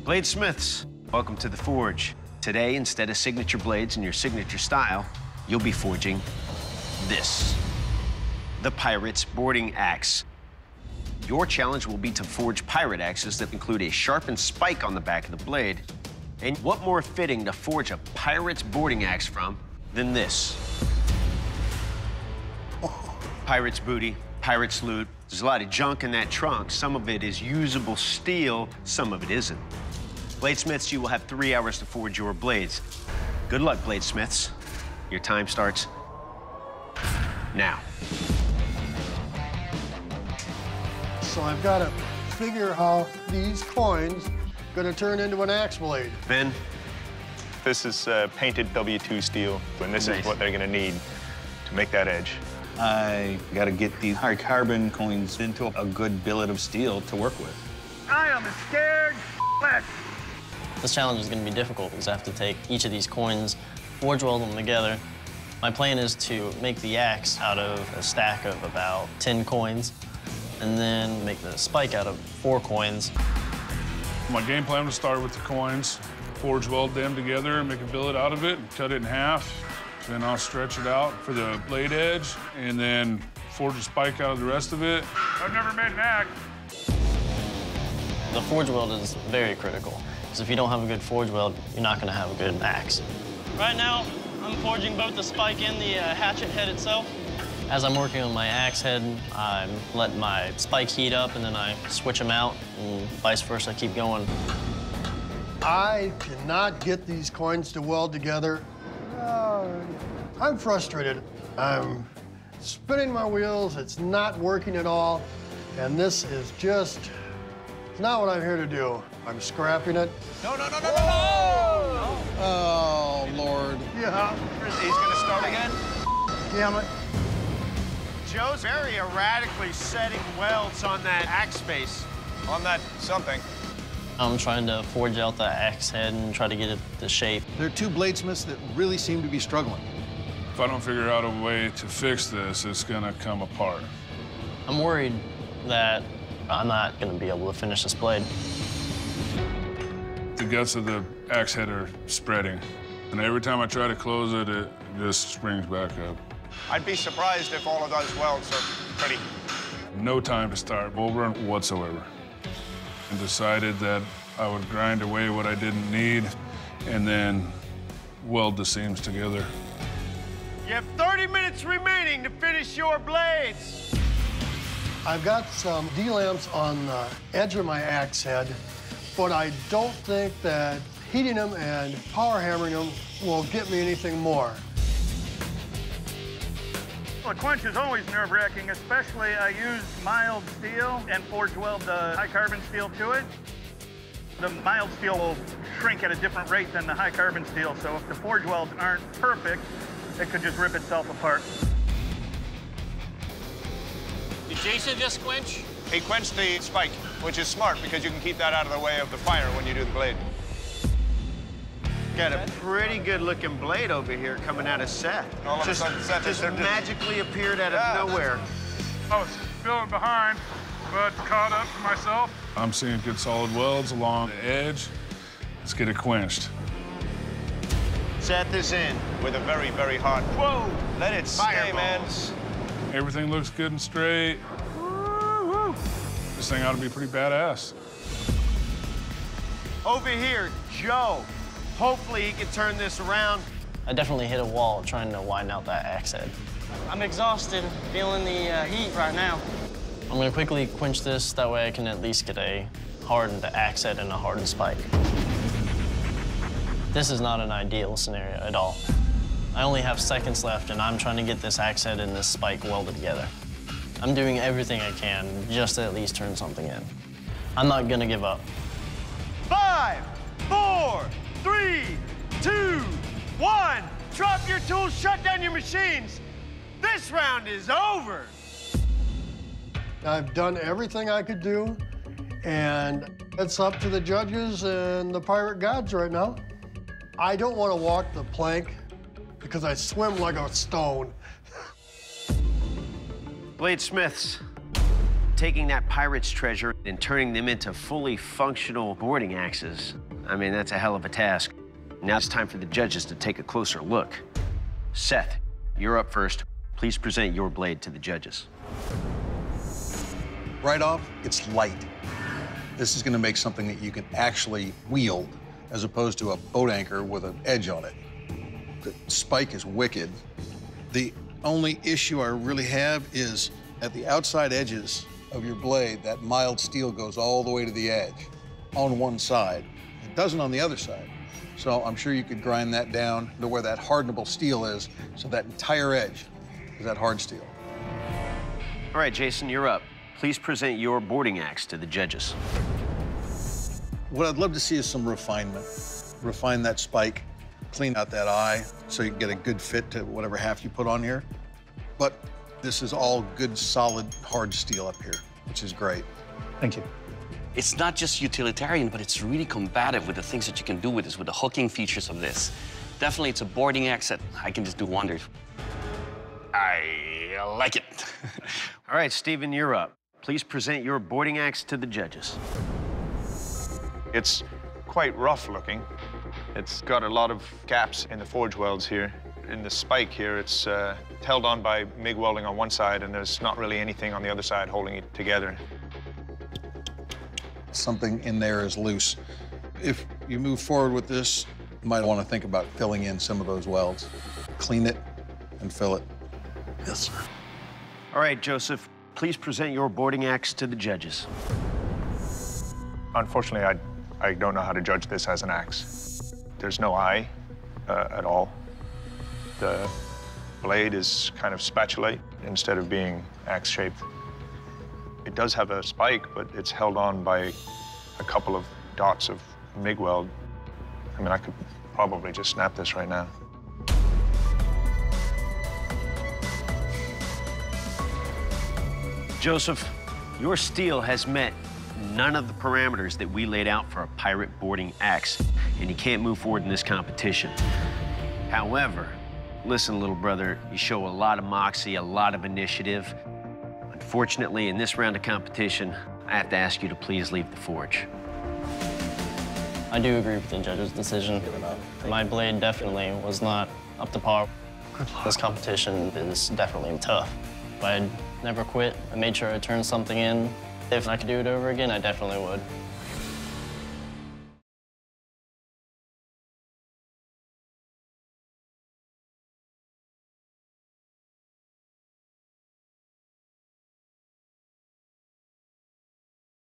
Bladesmiths, welcome to the Forge. Today, instead of signature blades in your signature style, you'll be forging this, the Pirate's Boarding Axe. Your challenge will be to forge pirate axes that include a sharpened spike on the back of the blade. And what more fitting to forge a pirate's boarding axe from than this? Pirate's booty, pirate's loot. There's a lot of junk in that trunk. Some of it is usable steel, some of it isn't. Bladesmiths, you will have 3 hours to forge your blades. Good luck, Bladesmiths. Your time starts now. So I've got to figure how these coins gonna turn into an axe blade. Ben? This is painted W2 steel, and this is what they're gonna need to make that edge. I gotta get these high carbon coins into a good billet of steel to work with. I am scared less. This challenge is going to be difficult because I have to take each of these coins, forge weld them together. My plan is to make the axe out of a stack of about 10 coins, and then make the spike out of 4 coins. My game plan was start with the coins, forge weld them together, make a billet out of it, and cut it in half. Then I'll stretch it out for the blade edge, and then forge a spike out of the rest of it. I've never made an axe. The forge weld is very critical, because if you don't have a good forge weld, you're not going to have a good axe. Right now, I'm forging both the spike and the hatchet head itself. As I'm working on my axe head, I'm letting my spike heat up, and then I switch them out, and vice versa, I keep going. I cannot get these coins to weld together. I'm frustrated. I'm spinning my wheels. It's not working at all. And this is just not what I'm here to do. I'm scrapping it. No! Oh, Lord. Yeah. He's gonna start again? Damn it. Joe's very erratically setting welds on that axe face. On that something. I'm trying to forge out the axe head and try to get it to shape. There are 2 bladesmiths that really seem to be struggling. If I don't figure out a way to fix this, it's gonna come apart. I'm worried that I'm not going to be able to finish this blade. The guts of the axe head are spreading, and every time I try to close it, it just springs back up. I'd be surprised if all of those welds are pretty. No time to start over whatsoever. And decided that I would grind away what I didn't need and then weld the seams together. You have 30 minutes remaining to finish your blades. I've got some D-lamps on the edge of my axe head, but I don't think that heating them and power hammering them will get me anything more. Well, a quench is always nerve-wracking, especially I use mild steel and forge weld the high carbon steel to it. The mild steel will shrink at a different rate than the high carbon steel, so if the forge welds aren't perfect, it could just rip itself apart. Did Jason just quench? He quenched the spike, which is smart because you can keep that out of the way of the fire when you do the blade. Got a pretty good-looking blade over here coming out of Seth. All of a sudden, Seth just is magically appeared out of nowhere. I was feeling behind, but caught up to myself. I'm seeing good solid welds along the edge. Let's get it quenched. Seth is in. With a very, very hard. Whoa! Let it stay, man. Everything looks good and straight. Woo-woo. This thing ought to be pretty badass. Over here, Joe. Hopefully he can turn this around. I definitely hit a wall trying to widen out that axe head. I'm exhausted, feeling the heat right now. I'm gonna quickly quench this, that way I can at least get a hardened axe head and a hardened spike. This is not an ideal scenario at all. I only have seconds left, and I'm trying to get this axe head and this spike welded together. I'm doing everything I can just to at least turn something in. I'm not gonna give up. 5, 4, 3, 2, 1. Drop your tools, shut down your machines. This round is over. I've done everything I could do, and it's up to the judges and the pirate gods right now. I don't want to walk the plank because I swim like a stone. Bladesmiths, Taking that pirate's treasure and turning them into fully functional boarding axes, I mean, that's a hell of a task. Now it's time for the judges to take a closer look. Seth, you're up first. Please present your blade to the judges. Right off, it's light. This is going to make something that you can actually wield, as opposed to a boat anchor with an edge on it. The spike is wicked. The only issue I really have is at the outside edges of your blade, that mild steel goes all the way to the edge on one side. It doesn't on the other side. So I'm sure you could grind that down to where that hardenable steel is, so that entire edge is that hard steel. All right, Jason, you're up. Please present your boarding axe to the judges. What I'd love to see is some refinement. Refine that spike, clean out that eye so you can get a good fit to whatever half you put on here. But this is all good, solid, hard steel up here, which is great. Thank you. It's not just utilitarian, but it's really combative with the things that you can do with this, with the hooking features of this. Definitely, it's a boarding axe that I can just do wonders. I like it. All right, Stephen, you're up. Please present your boarding axe to the judges. It's quite rough looking. It's got a lot of gaps in the forge welds here. In the spike here, it's held on by MIG welding on one side, and there's not really anything on the other side holding it together. Something in there is loose. If you move forward with this, you might want to think about filling in some of those welds. Clean it and fill it. Yes, sir. All right, Joseph, please present your boarding axe to the judges. Unfortunately, I don't know how to judge this as an axe. There's no eye at all. The blade is kind of spatulate instead of being axe-shaped. It does have a spike, but it's held on by a couple of dots of MIG weld. I mean, I could probably just snap this right now. Joseph, your steel has met none of the parameters that we laid out for a pirate boarding axe, and you can't move forward in this competition. However, listen, little brother, you show a lot of moxie, a lot of initiative. Unfortunately, in this round of competition, I have to ask you to please leave the forge. I do agree with the judge's decision. My blade definitely was not up to par. This competition is definitely tough. If I'd never quit, I made sure I turned something in. If I could do it over again, I definitely would.